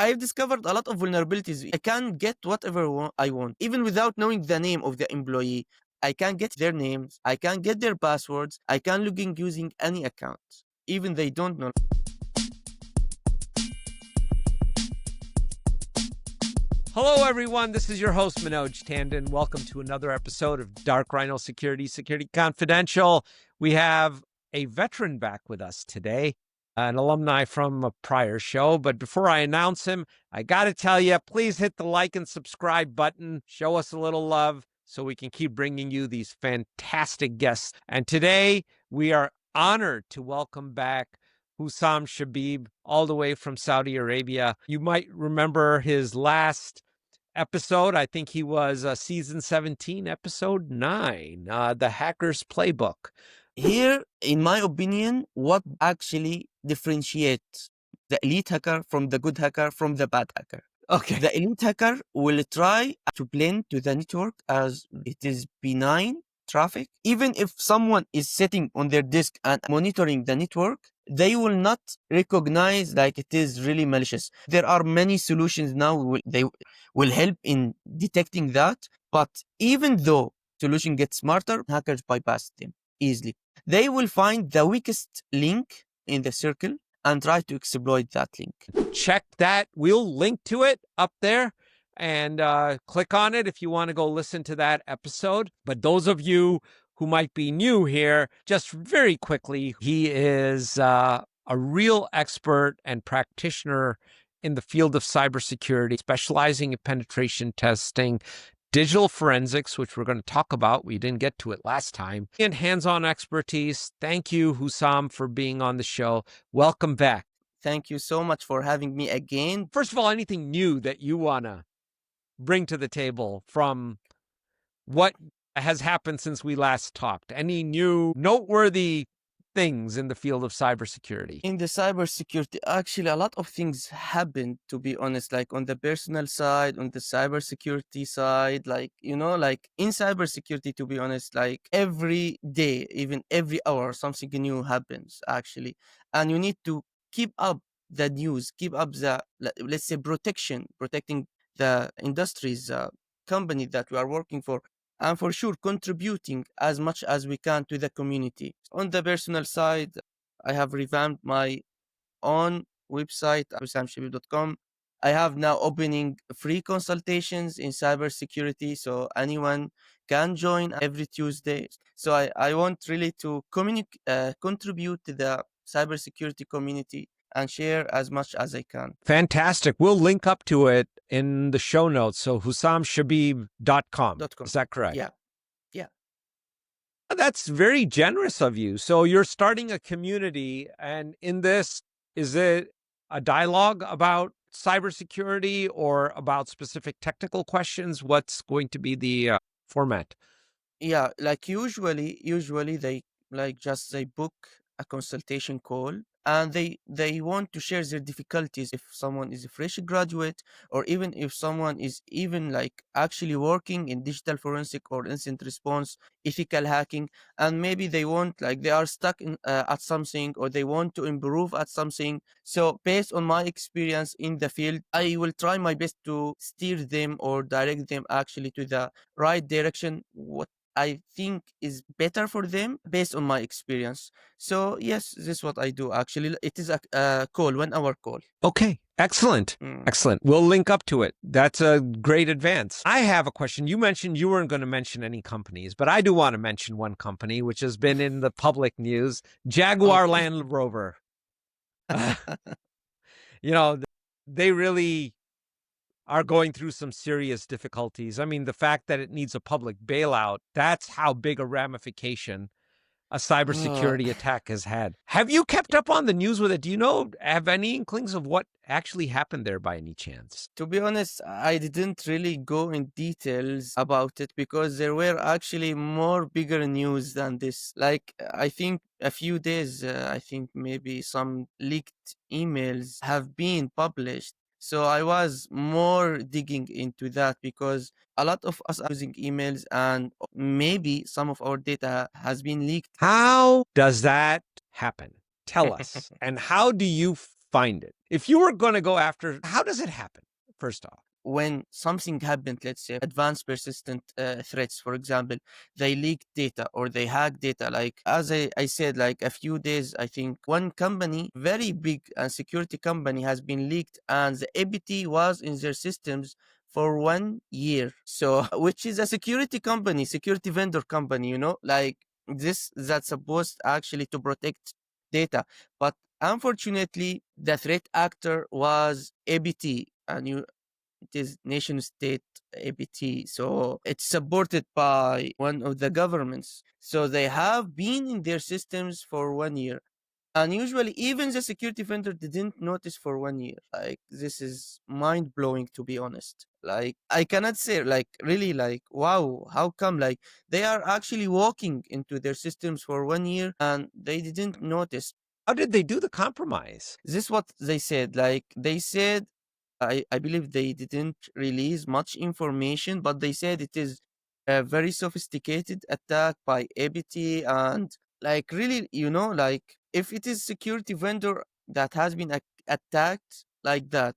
I've discovered a lot of vulnerabilities. I can get whatever I want, even without knowing the name of the employee. I can get their names, I can get their passwords, I can log in using any account, even they don't know. Hello, everyone. This is your host, Manoj Tandon. Welcome to another episode of Dark Rhino Security Confidential. We have a veteran back with us today, an alumni from a prior show. But before I announce him, I got to tell you, please hit the like and subscribe button. Show us a little love so we can keep bringing you these fantastic guests. And today, we are honored to welcome back Husam Shbib, all the way from Saudi Arabia. You might remember his last episode. I think he was season 17, episode 9, The Hacker's Playbook. Here, in my opinion, what actually differentiates the elite hacker from the good hacker from the bad hacker? Okay. The elite hacker will try to blend to the network as it is benign traffic. Even if someone is sitting on their disk and monitoring the network, they will not recognize like it is really malicious. There are many solutions now, they will help in detecting that. But even though solution gets smarter, hackers bypass them easily. They will find the weakest link in the circle and try to exploit that link. Check that. We'll link to it up there and click on it if you want to go listen to that episode. But those of you who might be new here, just very quickly, he is a real expert and practitioner in the field of cybersecurity, specializing in penetration testing, digital forensics, which we're going to talk about. We didn't get to it last time, and hands-on expertise. Thank you, Husam, for being on the show. Welcome back. Thank you so much for having me again. First of all, anything new that you want to bring to the table from what has happened since we last talked? Any new noteworthy things in the field of cybersecurity? In the cybersecurity, actually, a lot of things happened, to be honest, like on the personal side, on the cybersecurity side, like, like in cybersecurity, to be honest, like every day, even every hour, something new happens, actually. And you need to keep up the news, keep up the, let's say, protecting the industries, company that we are working for, and for sure contributing as much as we can to the community. On the personal side, I have revamped my own website, husamshbib.com. I have now opening free consultations in cybersecurity, so anyone can join every Tuesday. So I want really to contribute to the cybersecurity community and share as much as I can. Fantastic. We'll link up to it in the show notes. So husamshbib.com. Is that correct? Yeah. That's very generous of you. So you're starting a community, and in this, is it a dialogue about cybersecurity or about specific technical questions? What's going to be the format? Yeah, like usually they they book a consultation call, and they want to share their difficulties if someone is a fresh graduate, or even if someone is even like actually working in digital forensic or incident response, ethical hacking, and maybe they want like they are stuck in at something, or they want to improve at something. So based on my experience in the field, I will try my best to steer them or direct them actually to the right direction, what I think is better for them based on my experience. So yes, this is what I do actually. It is a call, 1 hour call. Okay, excellent. Excellent. We'll link up to it. That's a great advance. I have a question. You mentioned you weren't going to mention any companies, but I do want to mention one company which has been in the public news, Jaguar Okay. Land Rover. They really are going through some serious difficulties. I mean, the fact that it needs a public bailout, that's how big a ramification a cybersecurity attack has had. Have you kept up on the news with it? Do you have any inklings of what actually happened there by any chance? To be honest, I didn't really go in details about it because there were actually more bigger news than this. Like, I think a few days, I think maybe some leaked emails have been published. So I was more digging into that because a lot of us are using emails, and maybe some of our data has been leaked. How does that happen? Tell us. And how do you find it? If you were going to go after, how does it happen? First off, when something happened, let's say advanced persistent threats, for example, they leak data or they hack data. Like as I said, like a few days, I think one company, very big security company, has been leaked, and the ABT was in their systems for 1 year. So, which is a security company, security vendor company, like this that's supposed actually to protect data, but unfortunately, the threat actor was ABT, and it is nation state ABT. So it's supported by one of the governments. So they have been in their systems for 1 year. And usually, even the security vendor didn't notice for 1 year. Like, this is mind blowing, to be honest. Like, I cannot say, like, really, like, wow, how come? Like, they are actually walking into their systems for 1 year and they didn't notice. how did they do the compromise? This is what they said. Like, they said I believe they didn't release much information, but they said it is a very sophisticated attack by ABT, and like really, like if it is security vendor that has been attacked like that,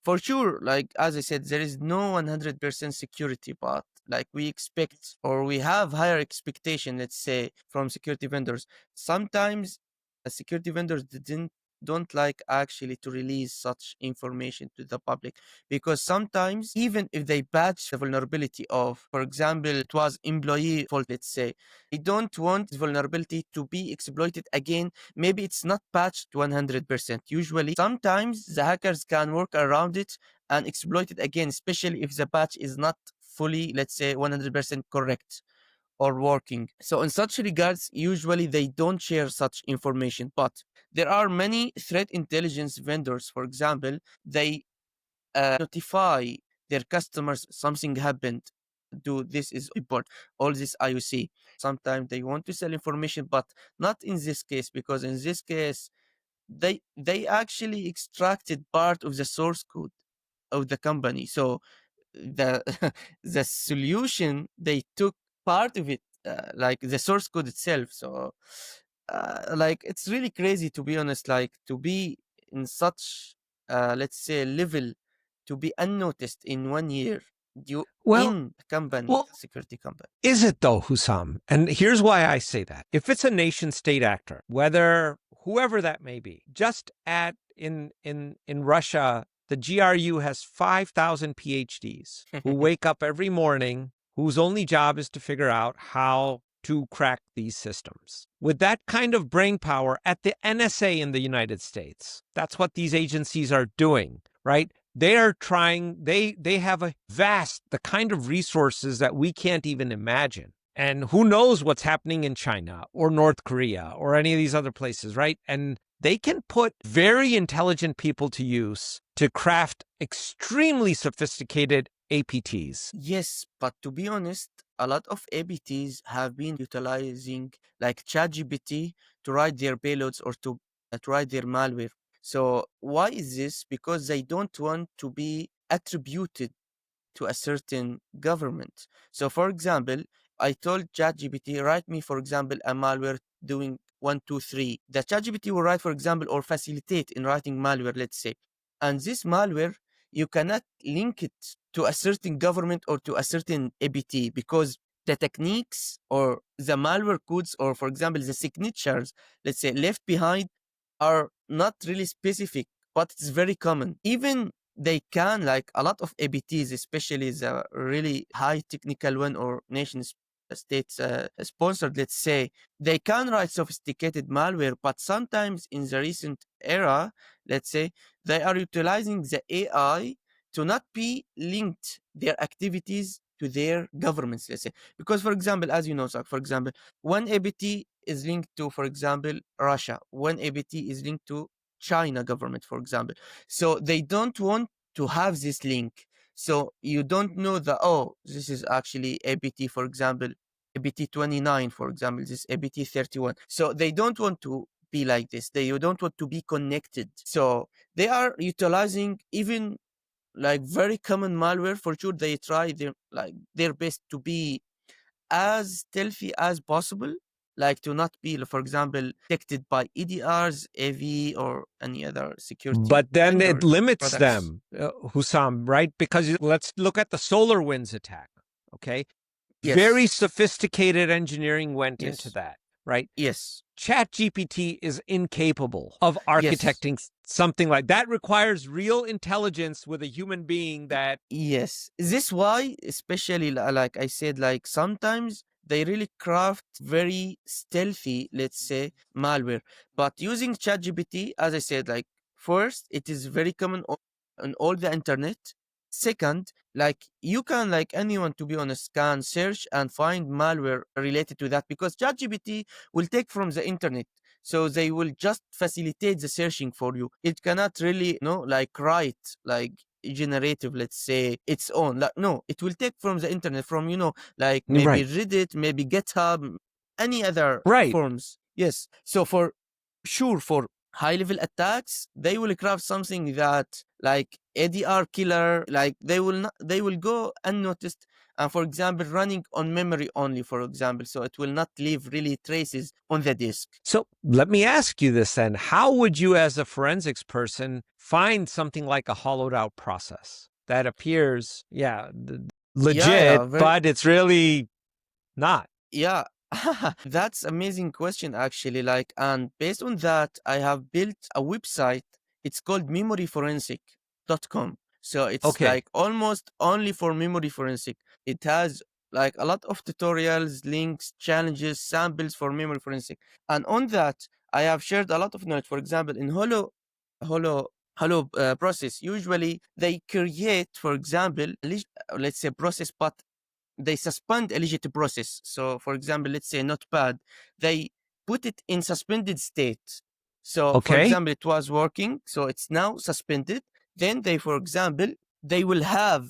for sure, like as I said, there is no 100% security, but like we expect or we have higher expectation, let's say, from security vendors. Sometimes security vendors didn't don't like actually to release such information to the public, because sometimes even if they patch the vulnerability of, for example, it was employee fault, let's say, they don't want vulnerability to be exploited again. Maybe it's not patched 100%. Usually sometimes the hackers can work around it and exploit it again, especially if the patch is not fully, let's say, 100% correct or working. So in such regards, usually they don't share such information. But there are many threat intelligence vendors, for example, they notify their customers something happened. Do this is report all this IOC. Sometimes they want to sell information, but not in this case, because in this case they actually extracted part of the source code of the company. So the the solution, they took part of it, like the source code itself. So like it's really crazy, to be honest, like to be in such let's say level, to be unnoticed in 1 year, you Well, in a company, well, security company. is it though, Husam? And here's why I say that. If it's a nation state actor, whether whoever that may be, just at in Russia, the GRU has 5,000 PhDs who wake up every morning, whose only job is to figure out how to crack these systems. With that kind of brain power at the NSA in the United States, that's what these agencies are doing, right? They are trying, they have a vast, the kind of resources that we can't even imagine. And who knows what's happening in China or North Korea or any of these other places, right? And they can put very intelligent people to use to craft extremely sophisticated APTs. Yes, but to be honest, a lot of ABTs have been utilizing like ChatGPT to write their payloads or to write their malware. So why is this? Because they don't want to be attributed to a certain government. So, for example, I told ChatGPT, write me, for example, a malware doing 1, 2, 3. The ChatGPT will write, for example, or facilitate in writing malware, let's say. And this malware, you cannot link it to a certain government or to a certain ABT, because the techniques or the malware codes, or for example, the signatures, let's say, left behind are not really specific, but it's very common. Even they can, like a lot of ABTs, especially the really high technical one or nation states sponsored, let's say, they can write sophisticated malware, but sometimes in the recent era, let's say, they are utilizing the AI to not be linked their activities to their governments, let's say. Because, for example, as you know, Sak, for example, one ABT is linked to, for example, Russia, one ABT is linked to China government, for example. So they don't want to have this link. So you don't know that, oh, this is actually ABT, for example, ABT 29, for example, this ABT 31. So they don't want to be like this. They don't want to be connected. So they are utilizing even like very common malware. For sure, they try their best to be as stealthy as possible. like to not be, for example, detected by EDRs, AV, or any other security But then it vendors limits products. them, Husam, right? Because let's look at the SolarWinds attack. Okay, very Yes, sophisticated engineering went into yes, that, right? yes, ChatGPT is incapable of yes. architecting something like that. Requires real intelligence with a human being that. Yes, this why, especially like I said, like sometimes they really craft very stealthy, let's say, malware. But using ChatGPT, as I said, like first, it is very common on all the internet. Second, like you can, like anyone, to be honest, can search and find malware related to that because ChatGPT will take from the internet. So they will just facilitate the searching for you. It cannot really, like write like generative, let's say, its own, like no, it will take from the internet, from like maybe Right. Reddit, maybe GitHub, any other Right. forms. Yes, so for sure, for high level attacks, they will craft something that like ADR killer, like they will go unnoticed, and for example running on memory only, for example, so it will not leave really traces on the disk. So let me ask you this then. How would you, as a forensics person, find something like a hollowed out process that appears, Yeah, legit, yeah, very. but it's really not? Yeah, that's amazing question actually. Like, and based on that, I have built a website. It's called memoryforensic.com. So it's Okay. like almost only for memory forensic. It has like a lot of tutorials, links, challenges, samples for memory forensic. And on that, I have shared a lot of knowledge. For example, in Holo, process, usually they create, for example, let's say process path, they suspend a legit process. So, for example, let's say Notepad, they put it in suspended state. So, for Okay. example, it was working, so it's now suspended. Then they, for example, they will have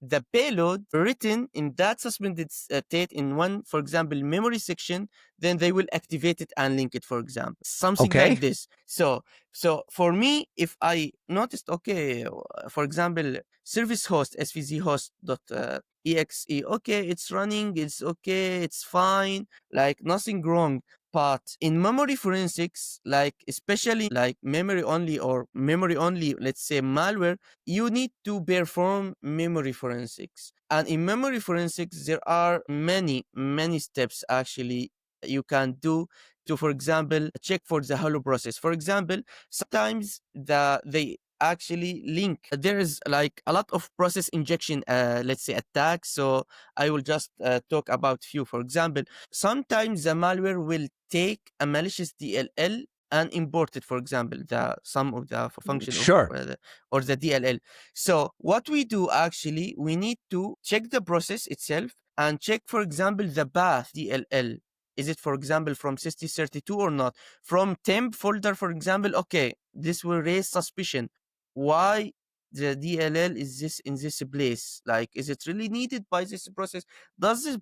the payload written in that suspended state in one, for example, memory section. Then they will activate it and link it, for example, something Okay. like this. So for me, if I noticed, okay, for example, service host svc host dot exe, okay, it's running, it's okay, it's fine, like nothing wrong. But in memory forensics, like especially like memory only or memory only, let's say malware, you need to perform memory forensics. And in memory forensics, there are many steps actually you can do to, for example, check for the hollow process. For example, sometimes they actually link, there is like a lot of process injection, let's say, attacks. So I will just talk about few. For example, sometimes the malware will take a malicious DLL and import it, for example, the some of the function of Sure. or the DLL. So what we do actually, we need to check the process itself and check, for example, the path DLL. Is it, for example, from 6032 or not? From temp folder, for example, okay, this will raise suspicion. Why the DLL is this in this place? Like, is it really needed by this process? Does this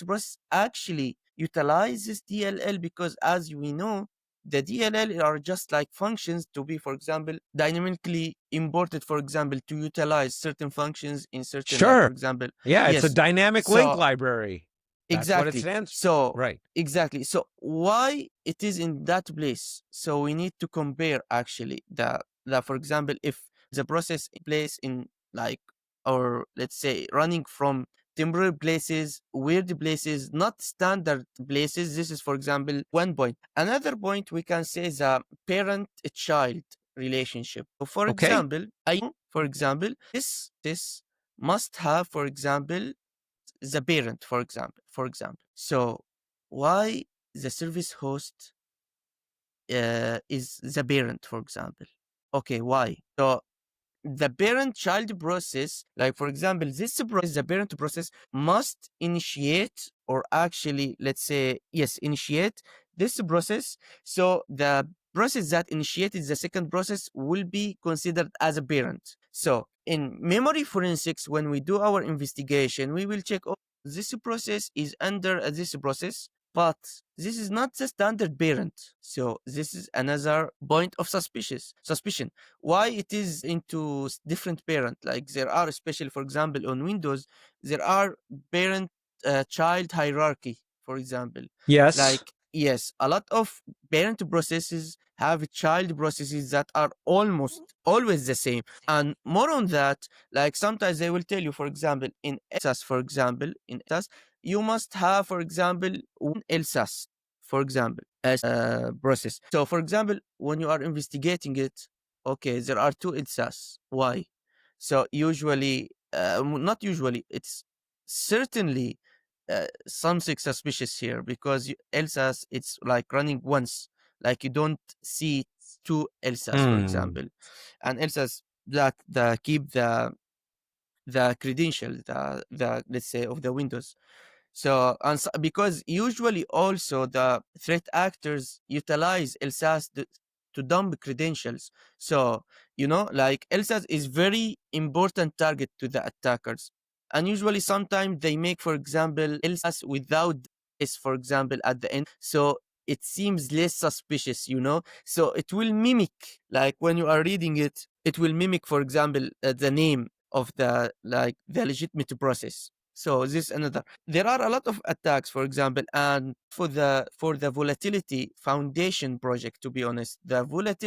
process actually utilize this DLL? Because as we know, the DLL are just like functions to be, for example, dynamically imported, for example, to utilize certain functions in certain, like, for Sure. example, Yeah, it's a yes. dynamic link So library. That's what it exactly. stands. So Right. exactly. So why it is in that place? So we need to compare actually the, for example, if the process in place in, like, or let's say running from temporary places, weird places, not standard places. This is, for example, one point. Another point we can say the parent-child relationship. So for Okay. example, for example, this must have, for example, the parent, for example. So why the service host is the parent, for example? Okay, why? So the parent child process, like for example, this process, the parent process must initiate, or actually, let's say, yes, initiate this process. So the process that initiated the second process will be considered as a parent. So in memory forensics, when we do our investigation, we will check, oh, this process is under this process, but this is not the standard parent. So this is another point of suspicion. Why it is into different parent? Like there are, especially for example on Windows, there are parent child hierarchy, for example. Yes. Like, yes, a lot of parent processes have child processes that are almost always the same. And more on that, like sometimes they will tell you, for example, in LSAS, for example, in LSAS, you must have, for example, one LSAS, for example, as a process. So, for example, when you are investigating it, okay, there are two LSAS. Why? So usually, not usually, it's certainly something suspicious here because LSAS it's like running once, like you don't see two LSAS, for Hmm. example, and LSAS that the keep the credential, the let's say of the Windows. So, and because usually also the threat actors utilize LSAS to dump credentials. So, like LSAS is very important target to the attackers. And usually sometimes they make, for example, LSAS without S, for example, at the end. So it seems less suspicious. So it will mimic, like when you are reading it, it will mimic, for example, the name of the legitimate process. So this another. There are a lot of attacks, for example, and for the volatility foundation project, to be honest, the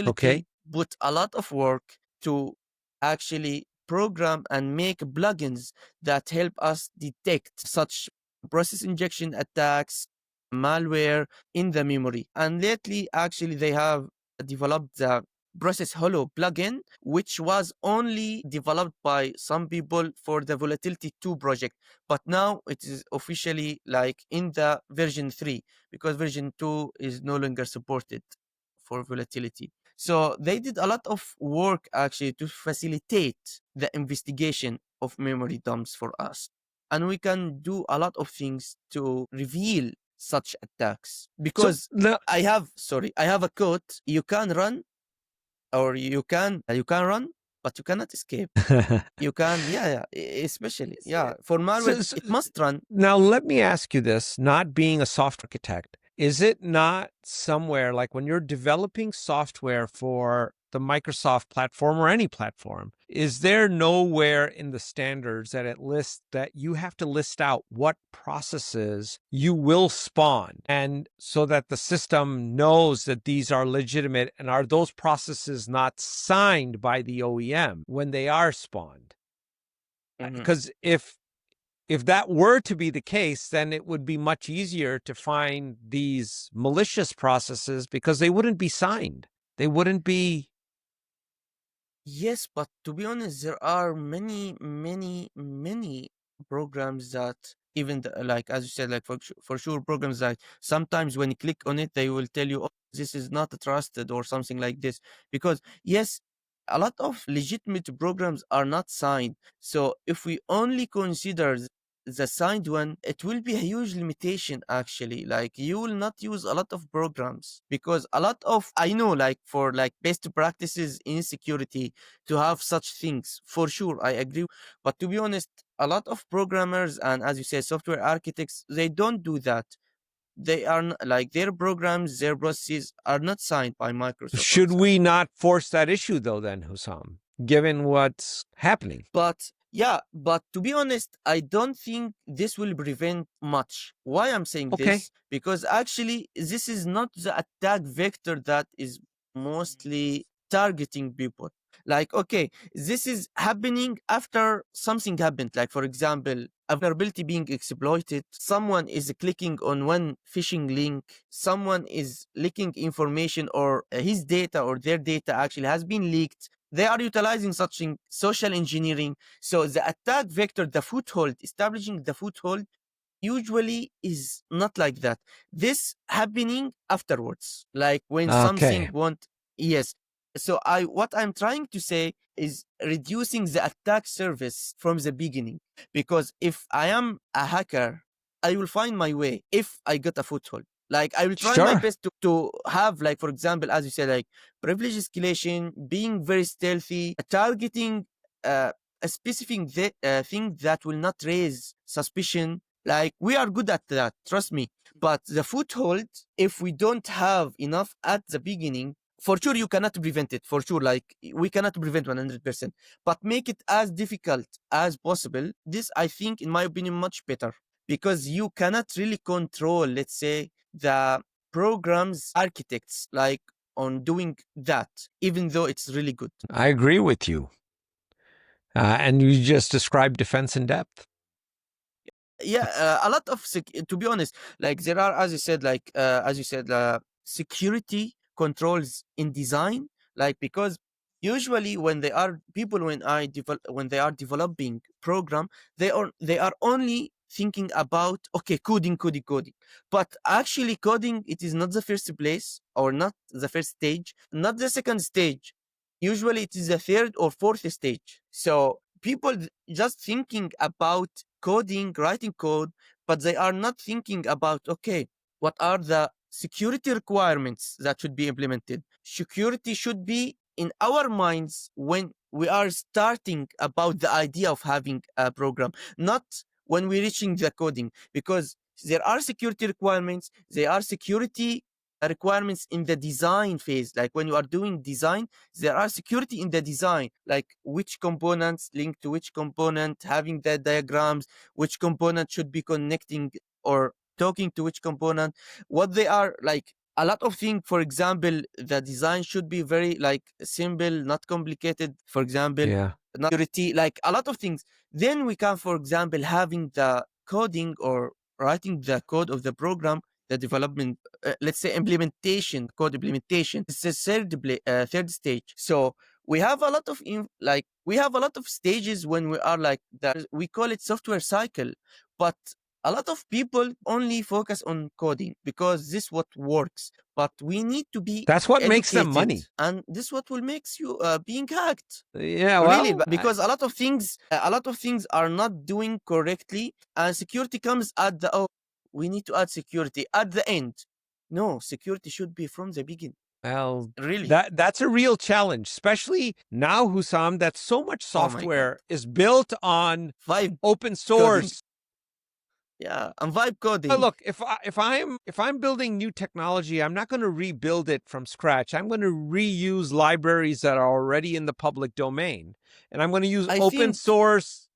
Okay. volatility put a lot of work to actually program and make plugins that help us detect such process injection attacks, malware in the memory. And lately, actually, they have developed the process hollow plugin, which was only developed by some people for the volatility 2 project, but now it is officially like in the version 3 because version 2 is no longer supported for volatility. So they did a lot of work actually to facilitate the investigation of memory dumps for us, and we can do a lot of things to reveal such attacks So because now, I have a code you can run, or you can run, but you cannot escape. You can, yeah, yeah, especially, yeah, for malware, so, so it must run. now let me ask you this, not being a software architect, is it not somewhere like when you're developing software for the Microsoft platform or any platform, is there nowhere in the standards that it lists that you have to list out what processes you will spawn and so that the system knows that these are legitimate, and are those processes not signed by the OEM when they are spawned? Mhm. Because if that were to be the case, then it would be much easier to find these malicious processes because they wouldn't be signed. They wouldn't be. Yes, but to be honest, there are many, many, many programs that even like as you said, like for sure programs that sometimes when you click on it, they will tell you, oh, this is not trusted or something like this. Because yes, a lot of legitimate programs are not signed. So if we only consider the signed one, it will be a huge limitation actually. Like you will not use a lot of programs because a lot of I know like for like best practices in security to have such things. For sure, I agree. But to be honest, a lot of programmers and, as you say, software architects, they don't do that. They are like their programs, their processes are not signed by Microsoft, for Should example. we not force that issue, though, then, Hussam, given what's happening? But yeah, but to be honest, I don't think this will prevent much. Why I'm saying Okay. this? Because actually, this is not the attack vector that is mostly targeting people. Like, okay, this is happening after something happened. Like, for example, a vulnerability being exploited, someone is clicking on one phishing link, someone is leaking information, or his data or their data actually has been leaked. They are utilizing such social engineering. So the attack vector, the foothold, establishing the foothold usually is not like that. This happening afterwards, like when something Okay. won't. Yes. So what I'm trying to say is reducing the attack surface from the beginning. Because if I am a hacker, I will find my way if I got a foothold. Like I will try my Sure. best to have, like, for example, as you said, like privilege escalation, being very stealthy, targeting a specific thing that will not raise suspicion. Like we are good at that, trust me. But the foothold, if we don't have enough at the beginning, for sure you cannot prevent it. For sure, like we cannot prevent 100%. But make it as difficult as possible. This, I think, in my opinion, much better. because you cannot really control, let's say, the programs architects like on doing that, even though it's really good. I agree with you. And you just described defense in depth. Yeah, a lot of to be honest, like there are, as you said, security controls in design, like because usually when they are people when they are developing program, they are only thinking about, okay, coding, but actually coding, it is not the first place or not the first stage, not the second stage. Usually it is the third or fourth stage. So people just thinking about coding, writing code, but they are not thinking about, okay, what are the security requirements that should be implemented? Security should be in our minds when we are starting about the idea of having a program, not when we're reaching the coding, because there are security requirements, there are security requirements in the design phase. Like when you are doing design, there are security in the design, like which components link to which component, having the diagrams, which component should be connecting or talking to which component, what they are like. A lot of things, for example, the design should be very like simple, not complicated, for example, Yeah. not security, like a lot of things. Then we can, for example, having the coding or writing the code of the program, the development, let's say implementation, code implementation. It's a third stage. So we have a lot of we have a lot of stages when we are like that. We call it software cycle, but a lot of people only focus on coding because this what works. But we need to be That's what makes them educated, money. and this what will makes you being hacked. Yeah, Really, well, because a lot of things are not doing correctly, and security comes at the, oh, we need to add security at the end. No, security should be from the beginning. well, Really. that's a real challenge, especially now, Husam, that so much Oh my God. software is built on Vibe open coding. source. Yeah, and vibe coding. Look, if I'm building new technology, I'm not going to rebuild it from scratch. I'm going to reuse libraries that are already in the public domain, and I'm going to use I open think source.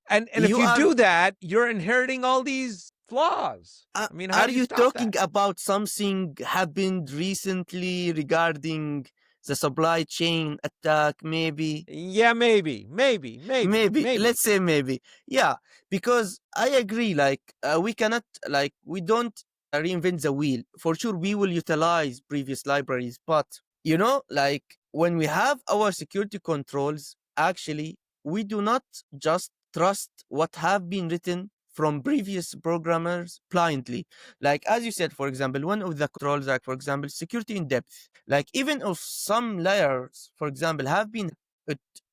And if you you are. do that, you're inheriting all these flaws. I mean, how Are do you you stop that? talking about something happened recently regarding the supply chain attack? Maybe. Yeah, maybe. Let's say maybe. Yeah, because I agree, like we cannot, like we don't reinvent the wheel. For sure we will utilize previous libraries, but like when we have our security controls, actually we do not just trust what have been written from previous programmers blindly. Like as you said, for example, one of the controls, like for example security in depth, like even if some layers, for example, have been,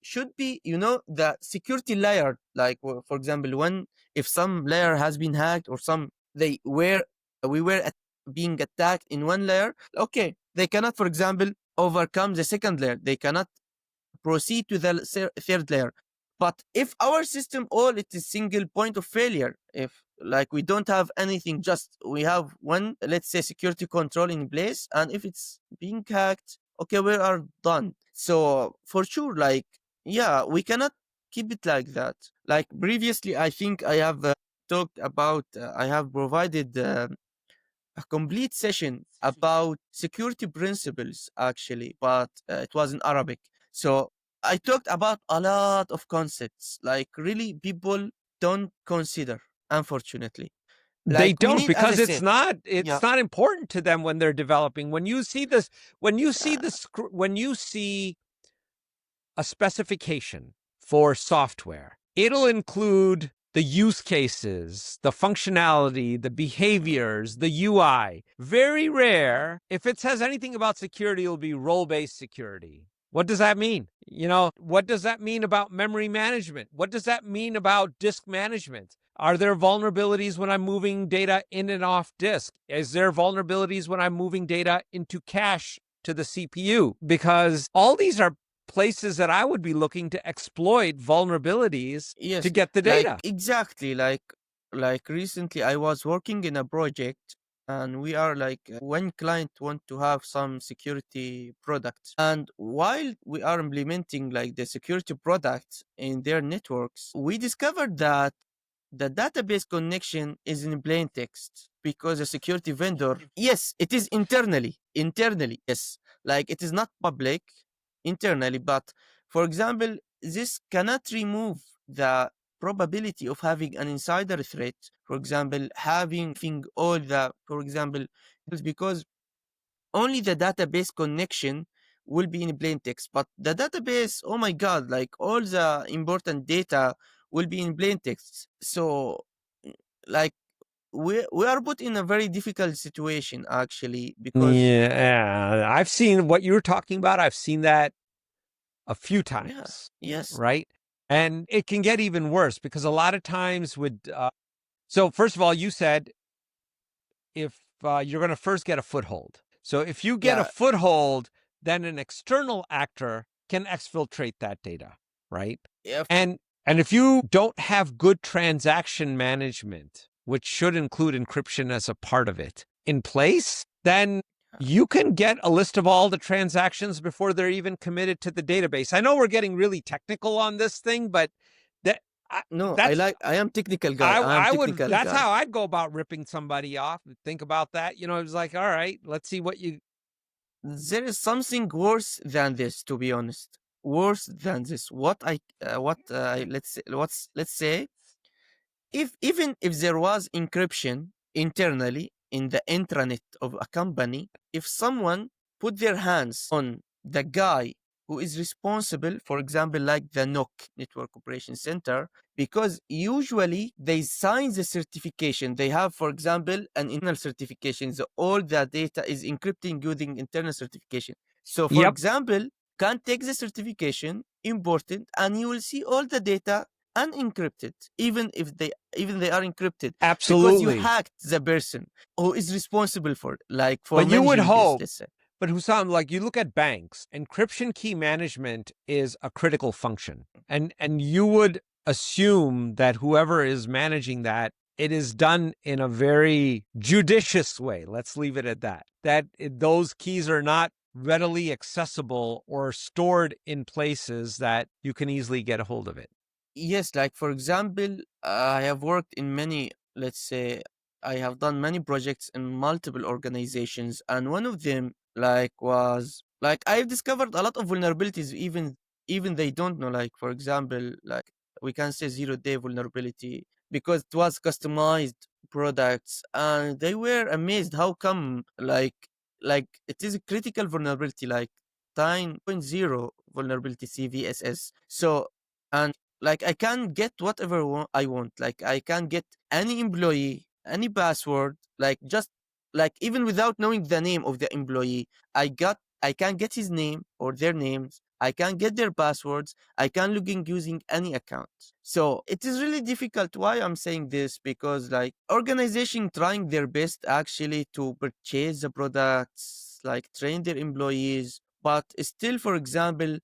should be, the security layer, like for example, when if some layer has been hacked, or some they were we were being attacked in one layer, okay, they cannot, for example, overcome the second layer, they cannot proceed to the third layer. But if our system all it is single point of failure, if like we don't have anything, just we have one, let's say, security control in place, and if it's being hacked, okay, we are done. So for sure, like, yeah, we cannot keep it like that. Like previously, I think I have talked about, I have provided a complete session about security principles, actually, but it was in Arabic. So I talked about a lot of concepts, like really people don't consider, unfortunately. They Like we don't, need, as I because it's said, not yeah, it's not important to them when they're developing. When you see this, when you see a specification for software, it'll include the use cases, the functionality, the behaviors, the UI. Very rare. If it says anything about security, it'll be role-based security. What does that mean? What does that mean about memory management? What does that mean about disk management? Are there vulnerabilities when I'm moving data in and off disk? Is there vulnerabilities when I'm moving data into cache to the CPU? Because all these are places that I would be looking to exploit vulnerabilities to yes, get the like data. exactly, like recently I was working in a project, and we are like one client want to have some security products, and while we are implementing like the security products in their networks, we discovered that the database connection is in plain text because a security vendor, yes, it is internally, yes, like it is not public internally, but for example, this cannot remove the probability of having an insider threat, for example, having all the, for example, because only the database connection will be in plain text, but the database, oh my god, like all the important data will be in plain text. So like we are put in a very difficult situation actually, because Yeah, I've seen what you were talking about. I've seen that a few yeah, times, yes, right? And it can get even worse because a lot of times with so first of all, you said if you're going to first get a foothold. So if you get a yeah, foothold, then an external actor can exfiltrate that data, right? yeah, And if you don't have good transaction management, which should include encryption as a part of it, in place, then you can get a list of all the transactions before they're even committed to the database. I know we're getting really technical on this thing, but that no, that's I am technical guy, I I am I would technical that's guy. how I'd go about ripping somebody off. Think about that. You know, it was like, all right, let's see what you There is something worse than this, to be honest, worse than this. Let's say, if even if there was encryption internally in the intranet of a company, if someone put their hands on the guy who is responsible, for example, like the NOC, Network Operation Center, because usually they sign the certification. They have, for example, an internal certification. So all the data is encrypting using internal certification. So, for Yep, example, can take the certification, import it, and you will see all the data unencrypted, even they are encrypted, because you absolutely. hacked the person who is responsible for, like, for But you would managing this, hope, let's say. but Husam, like you look at banks, encryption key management is a critical function. And you would assume that whoever is managing that, it is done in a very judicious way. Let's leave it at that. Those keys are not readily accessible or stored in places that you can easily get a hold of it. Yes, like for example, I have worked in many, let's say, I have done many projects in multiple organizations, and one of them like was like I've discovered a lot of vulnerabilities, even they don't know. Like for example, like we can say 0 day vulnerability because it was customized products, and they were amazed how come like it is a critical vulnerability, like 9.0 vulnerability CVSS. So and like I can get whatever I want. Like I can get any employee, any password, like just like even without knowing the name of the employee, I can get his name or their names. I can get their passwords. I can log in using any account. So it is really difficult. Why I'm saying this? Because like organization trying their best actually to purchase the products, like train their employees, but still, for example,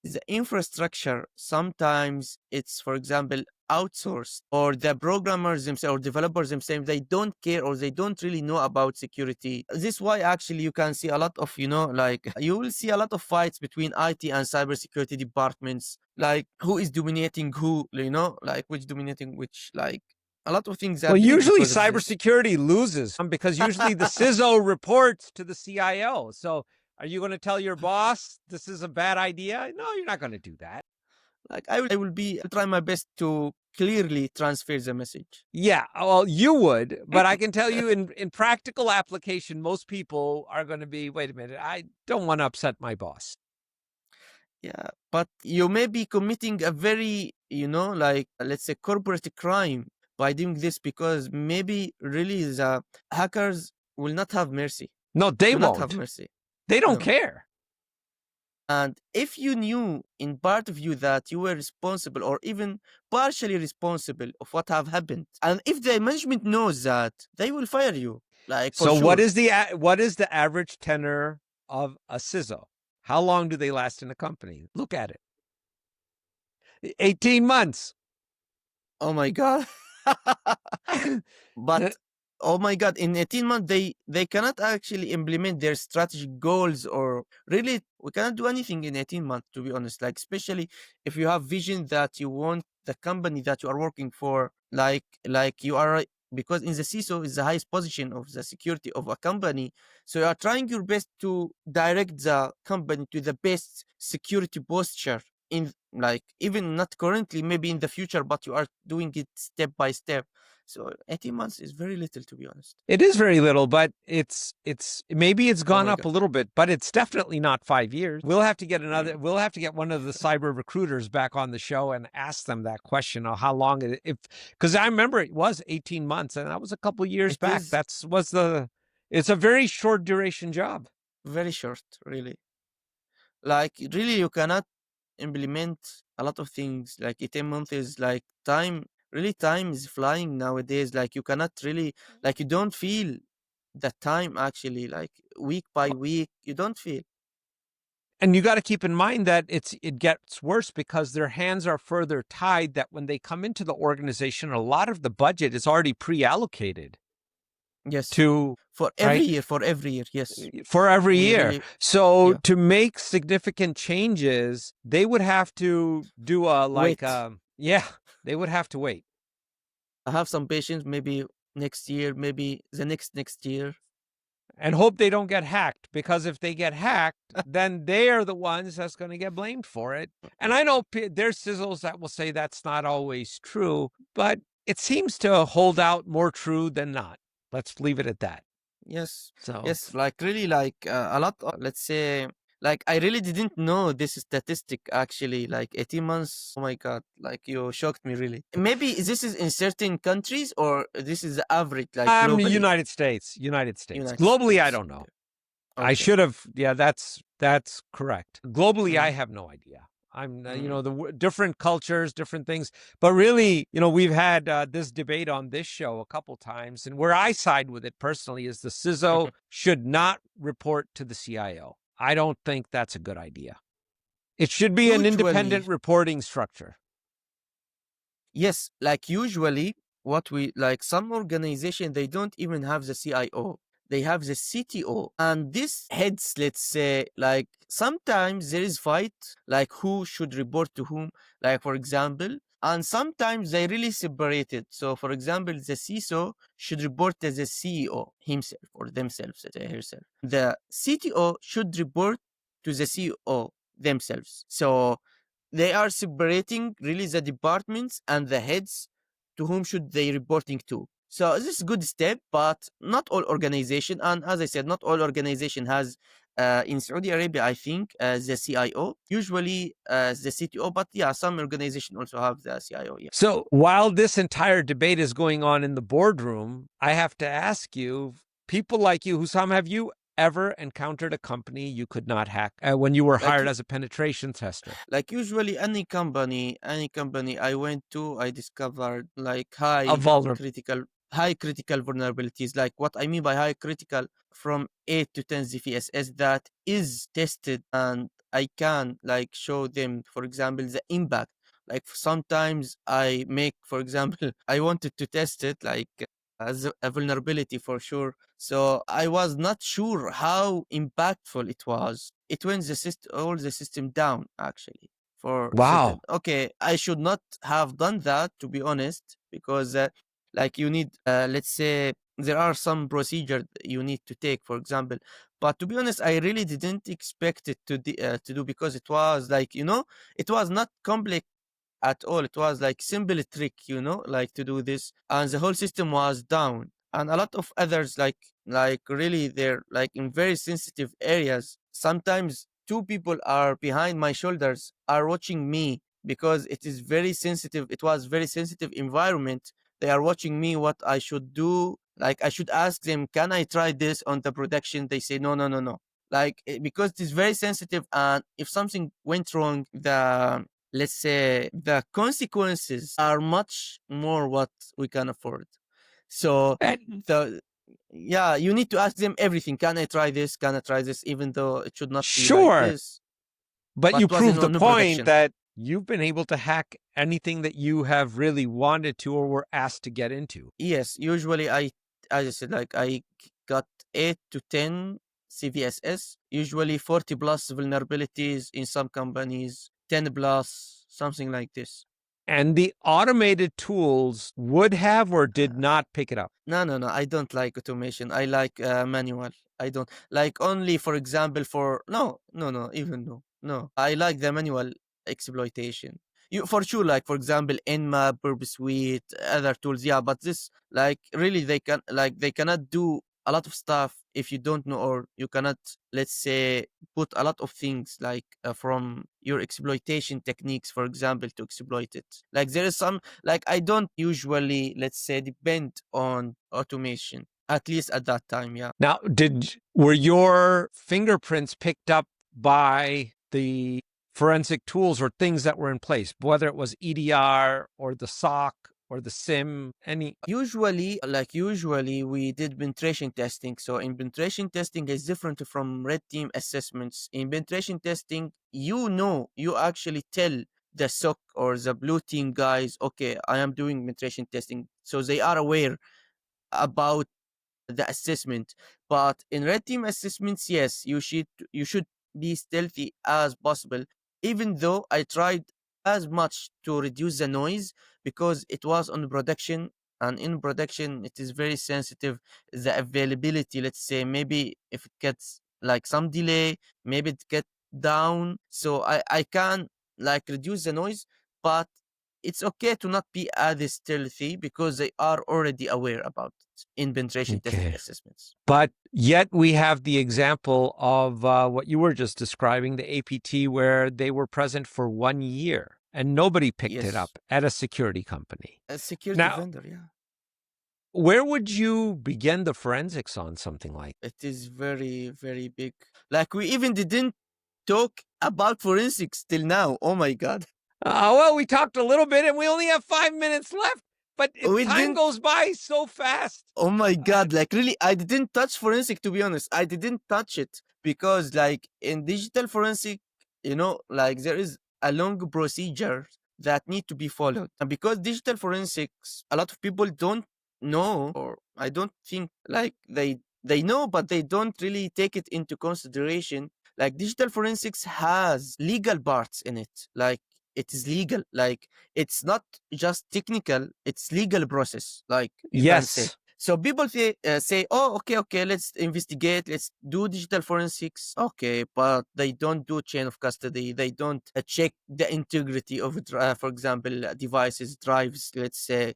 the infrastructure sometimes it's, for example, outsourced, or the programmers themselves or developers themselves, they don't care or they don't really know about security. This is why actually you can see a lot of, like you will see a lot of fights between IT and cybersecurity departments, like who is dominating who, like which dominating which, like a lot of things Well, happening usually because of this. cybersecurity loses because usually the CISO reports to the CIO. So are you going to tell your boss this is a bad idea? No, you're not going to do that. Like I'll try my best to clearly transfer the message. Yeah, well, you would, but I can tell you in practical application, most people are going to be, wait a minute, I don't want to upset my boss. Yeah, but you may be committing a very, like let's say corporate crime by doing this, because maybe really the hackers will not have mercy. No, they Do not have won't. mercy. They don't No. care. And if you knew in part of you that you were responsible or even partially responsible of what have happened, and if the management knows that, they will fire you, like for So what sure. is the average tenure of a CISO? How long do they last in a company? Look at it. 18 months. Oh my god. But oh my god, in 18 months they cannot actually implement their strategic goals, or really we cannot do anything in 18 months, to be honest, like especially if you have vision that you want the company that you are working for, like you are, because in the CISO is the highest position of the security of a company. So you are trying your best to direct the company to the best security posture in, like, even not currently, maybe in the future, but you are doing it step by step. So 18 months is very little, to be honest. It is very little, but it's maybe it's Oh gone my up god. a little bit, but it's definitely not 5 years. We'll have to get Mm. we'll have to get one of the cyber recruiters back on the show and ask them that question of how long it, if, because I remember it was 18 months and that was a couple years It back. is It's a very short duration job. very short, really. Like, really, you cannot implement a lot of things. Like 18 months is like time. Really, time is flying nowadays. Like, you cannot really, like, you don't feel the time actually. Like, week by week, you don't feel. And you got to keep in mind that it gets worse because their hands are further tied, that when they come into the organization, a lot of the budget is already pre-allocated Yes, to, for every right, year, for every year. Yes, for every we year. really, So yeah, to make significant changes, they would have to do a wait. yeah, they would have to wait. I have some patience. Maybe next year, maybe the next year. And hope they don't get hacked, because if they get hacked, then they are the ones that's going to get blamed for it. And I know there's sizzles that will say that's not always true, but it seems to hold out more true than not. Let's leave it at that. Yes, So, yes, like really, like a lot of, let's say, like I really didn't know this statistic actually. Like 18 months. Oh my god, like you shocked me really. Maybe this is in certain countries or this is the average, like globally. United States, United States. United Globally, I States. don't know. Okay. I Okay. should have. Yeah, that's correct. Globally, I Mm, have no idea. I'm, mm, different cultures, different things, but really, we've had this debate on this show a couple times, and where I side with it personally is the CISO should not report to the CIO. I don't think that's a good idea. It should be an usually, independent reporting structure. yes, like usually what we, like, some organization, they don't even have the CIO. They have the CTO. And this heads, let's say, like sometimes there is fight, like who should report to whom, like for example, and sometimes they really separate it. So for example, the CISO should report to the CEO himself or themselves, herself. The CTO should report to the CEO themselves. So they are separating really the departments and the heads to whom should they reporting to. So this is a good step, but not all organization. And as I said, not all organization has. In Saudi Arabia, I think the CIO, usually the CTO, but yeah, some organization also have the CIO. Yeah. So while this entire debate is going on in the boardroom, I have to ask you, people like you, Husam, have you ever encountered a company you could not hack when you were Like hired as a penetration tester? like usually any company I went to, I discovered like A vulnerable. critical high critical vulnerabilities. Like what I mean by high critical, from 8 to 10 ZFSS that is tested, and I can like show them, for example, the impact. Like sometimes I make, for example, I wanted to test it like as a vulnerability for sure. So I was not sure how impactful it was. It went the system, all the system down actually for certain. Wow. Okay, I should not have done that, to be honest, because like you need, let's say, there are some procedure you need to take, for example. But to be honest, I really didn't expect it to do, because it was like, it was not complex at all. It was like simple trick, like to do this, and the whole system was down. And a lot of others, like really, they're like in very sensitive areas. Sometimes two people are behind my shoulders are watching me, because it is very sensitive. It was very sensitive environment. They are watching me what I should do. Like I should ask them, can I try this on the production? They say no, no, no, no. Like because it is very sensitive, and if something went wrong, the, let's say, the consequences are much more what we can afford. So And the, yeah, you need to ask them everything. Can I try this? Can I try this? Even though it should not be like sure, this, but but you was in proved the no point production. that you've been able to hack anything that you have really wanted to or were asked to get into. Yes, usually as I said, like got 8 to 10 CVSS, usually 40 plus vulnerabilities in some companies, 10 plus, something like this. And the automated tools would have or did not pick it up. No, no, no. I don't like automation. I like manual. I don't like only, for example, for no, no, no, even no, no. I like the manual exploitation. You for sure, like for example, Nmap, Purpose Suite, other tools. Yeah, but this like really they cannot do a lot of stuff if you don't know, or you cannot, let's say, put a lot of things like from your exploitation techniques, for example, to exploit it. Like there is some, like I don't usually, let's say, depend on automation, at least at that time. Yeah. Now, were your fingerprints picked up by the forensic tools or things that were in place, whether it was EDR or the SOC or the SIM, any? Usually we did penetration testing. So in penetration testing is different from red team assessments. In penetration testing, you actually tell the SOC or the blue team guys, okay, I am doing penetration testing. So they are aware about the assessment. But in red team assessments, yes, you should be stealthy as possible. Even though I tried as much to reduce the noise because it was on production, and in production it is very sensitive. The availability, let's say, maybe if it gets like some delay, maybe it get down. So I can like reduce the noise, but it's okay to not be as stealthy because they are already aware about it in penetration testing Okay. assessments. But yet we have the example of what you were just describing, the APT, where they were present for 1 year and nobody picked it Yes, up at a security company. a security Now, vendor, yeah. where would you begin the forensics on something like? It is very, very big. Like we even didn't talk about forensics till now. Oh my god. Well, we talked a little bit and we only have 5 minutes left, but We time didn't goes by so fast. Oh my Uh, god, like really, I didn't touch forensic, to be honest. I didn't touch it because, like, in digital forensic, like there is a long procedure that need to be followed. And because digital forensics, a lot of people don't know, or I don't think like they know, but they don't really take it into consideration. Like digital forensics has legal parts in it. Like it is legal. Like it's not just technical, it's legal process, like you can say. yes. So people say, oh, okay, okay, let's investigate, let's do digital forensics. Okay, but they don't do chain of custody. They don't check the integrity of, for example, devices, drives. Let's say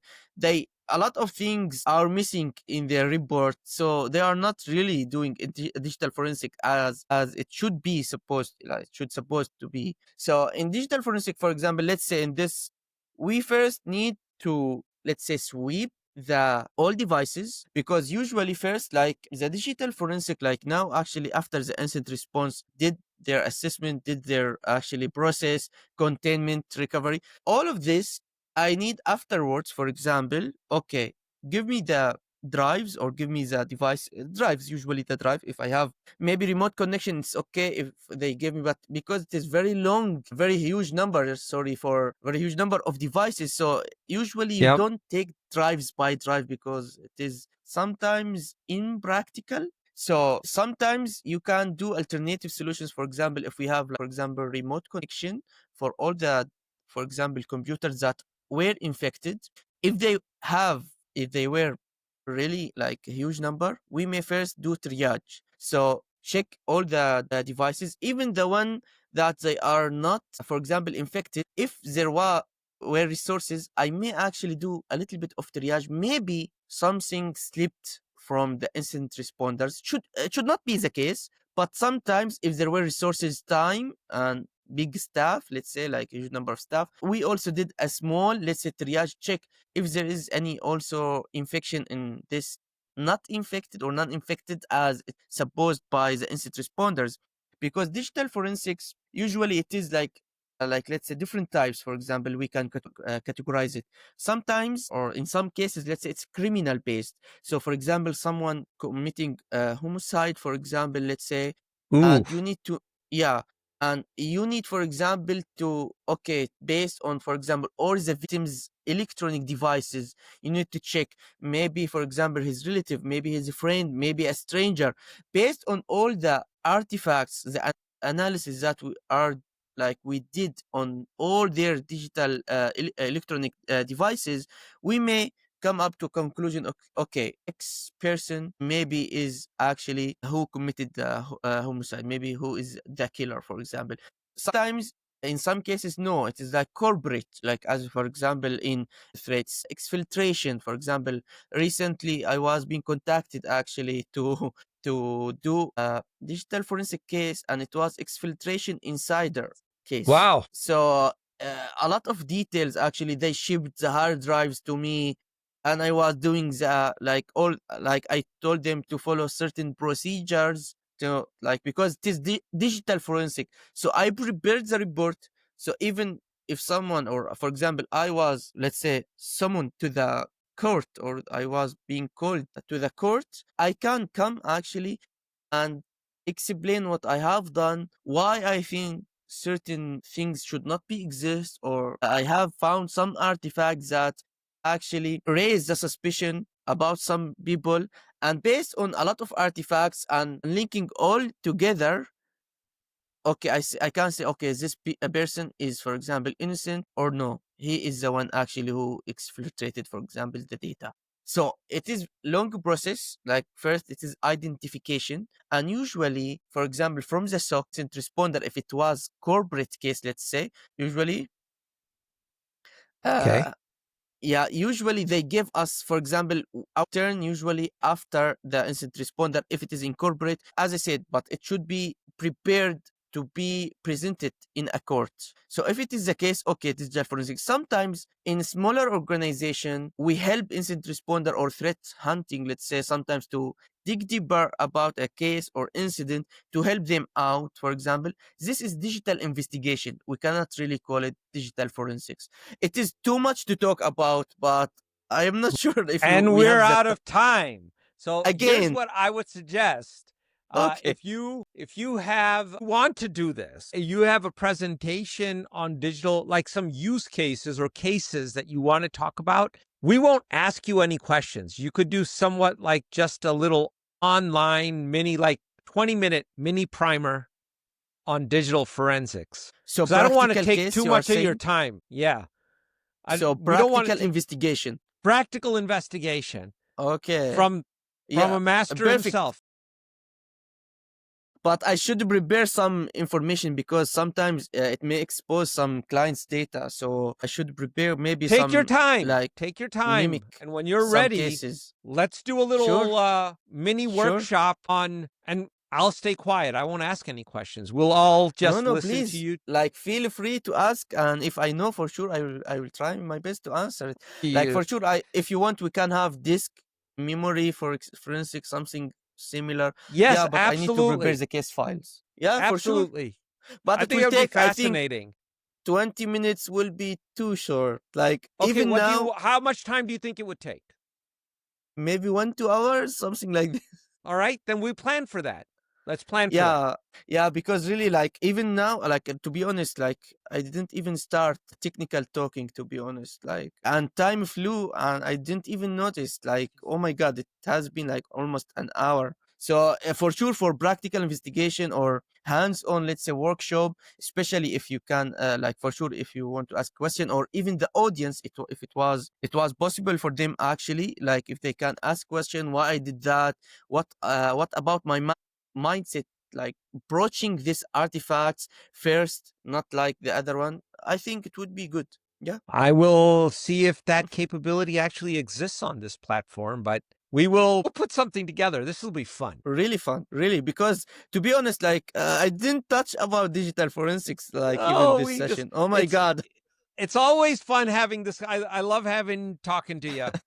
a lot of things are missing in their report, so they are not really doing digital forensic as it should be supposed, like it should supposed to be. So in digital forensic, for example, let's say in this, we first need to, let's say, sweep the all devices, because usually first, like the digital forensic, like now actually after the incident response did their assessment, did their actually process, containment, recovery, all of this, I need afterwards, for example, okay, give me the drives or give me the device drives, usually the drive. If I have maybe remote connection, it's okay if they give me, but because it is very long, very huge number, sorry, for very huge number of devices, so usually you Yep. don't take drives by drive because it is sometimes impractical. So sometimes you can do alternative solutions. For example, if we have, like, for example, remote connection for all the, for example, computers that were infected, if they have, if they were really like a huge number, we may first do triage. So check all the devices, even the one that they are not, for example, infected. If there were resources, I may actually do a little bit of triage. Maybe something slipped from the incident responders. It should not be the case, but sometimes if there were resources, time, and big staff, let's say like a huge number of staff, we also did a small, let's say, triage check if there is any also infection in this, not infected or non-infected as it's supposed by the incident responders. Because digital forensics, usually it is like let's say different types. For example, we can categorize it sometimes, or in some cases, let's say it's criminal based. So for example, someone committing homicide, for example, let's say, and you Oof. need to, yeah, and you need, for example, to, okay, based on, for example, all the victim's electronic devices, you need to check maybe, for example, his relative, maybe his friend, maybe a stranger. Based on all the artifacts, the analysis that we are like we did on all their digital electronic devices, we may come up to a conclusion, okay, X person maybe is actually who committed the homicide, maybe who is the killer, for example. Sometimes, in some cases, no, it is like corporate, like as for example in threats, exfiltration. For example, recently I was being contacted actually to to do a digital forensic case, and it was exfiltration insider case. Wow. So a lot of details actually, they shipped the hard drives to me, and I was doing the like all, like I told them to follow certain procedures to, like, because it is digital forensic. So I prepared the report. So even if someone, or for example, I was, let's say, summoned to the court, or I was being called to the court, I can come actually and explain what I have done, why I think certain things should not be exist, or I have found some artifacts that actually raise the suspicion about some people, and based on a lot of artifacts and linking all together, okay, I can say, okay, a person is, for example, innocent, or no, he is the one actually who exfiltrated, for example, the data. So it is long process. Like first, it is identification, and usually, for example, from the SOC responder, if it was corporate case, let's say, usually, Okay. uh, yeah, usually they give us, for example, our turn usually after the incident responder if it is incorporate, as I said, but it should be prepared to be presented in a court. So if it is the case, okay, digital forensics. Sometimes in smaller organization, we help incident responder or threat hunting, let's say, sometimes to dig deeper about a case or incident to help them out. For example, this is digital investigation. We cannot really call it digital forensics. It is too much to talk about, but I am not sure if And we we're have that out of time. So here's again. what I would suggest. Okay. If you have want to do this, you have a presentation on digital, like some use cases or cases that you want to talk about, we won't ask you any questions. You could do somewhat like just a little online mini, like 20-minute mini primer on digital forensics. So Because I don't want to practical take case too you are much of your saying? time. Yeah. So We don't want to practical take investigation. practical investigation Okay. from Yeah, a master perfect. himself. But I should prepare some information because sometimes it may expose some client's data. So I should prepare maybe Take your some, time. like, Take your mimic time. And when you're some ready, cases. let's do a Sure, little mini sure. workshop on, and I'll stay quiet. I won't ask any questions. We'll all No, just no, listen to please. you. Like, feel free to ask, and if I know for sure, I will try my best to answer it. Like You. for sure, if you want, we can have disk memory for forensic, something similar. Yes, Yeah, but I need to prepare absolutely. the case files. Yeah, for sure. Absolutely. But I it think will it would be take, I think, fascinating. 20 minutes will be too short. Like Okay, even now, how much time do you think it would take? maybe 1 2 hours, something like this. All right, then we plan for that. Let's plan for that. Yeah, yeah, because really, like, even now, like, to be honest, like, I didn't even start technical talking, to be honest, like, and time flew, and I didn't even notice, like, oh my god, it has been like almost an hour. So for sure, for practical investigation or hands-on, let's say, workshop, especially if you can, like, for sure, if you want to ask question, or even the audience, if it was possible for them actually, like, if they can ask question, why I did that, what about my mindset, like broaching these artifacts first, not like the other one, I think it would be good. Yeah. I will see if that capability actually exists on this platform, but we'll put something together. This will be fun. Really fun, really, because to be honest, like, I didn't touch about digital forensics, like, even Oh, this session. Oh my it's god. it's always fun having this. I love talking to you. It's a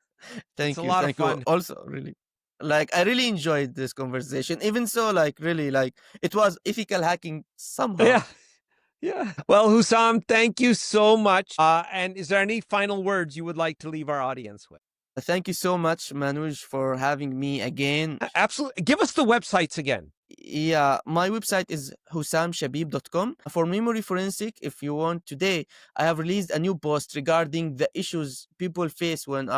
Thank you, lot of thank you fun. also, really. Like, I really enjoyed this conversation, even so, like, really, like, it was ethical hacking somehow. Yeah. Yeah. Well, Husam, thank you so much. And is there any final words you would like to leave our audience with? Thank you so much, Manoj, for having me again. Absolutely. Give us the websites again. Yeah, my website is husamshabib.com. For memory forensic, if you want today, I have released a new post regarding the issues people face when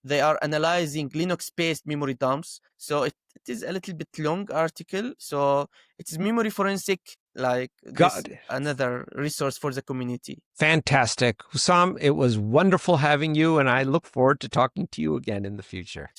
they are analyzing Linux-based memory dumps. So it is a little bit long article. So it is memory forensic like this God, another resource for the community. fantastic. Husam, it was wonderful having you, and I look forward to talking to you again in the future.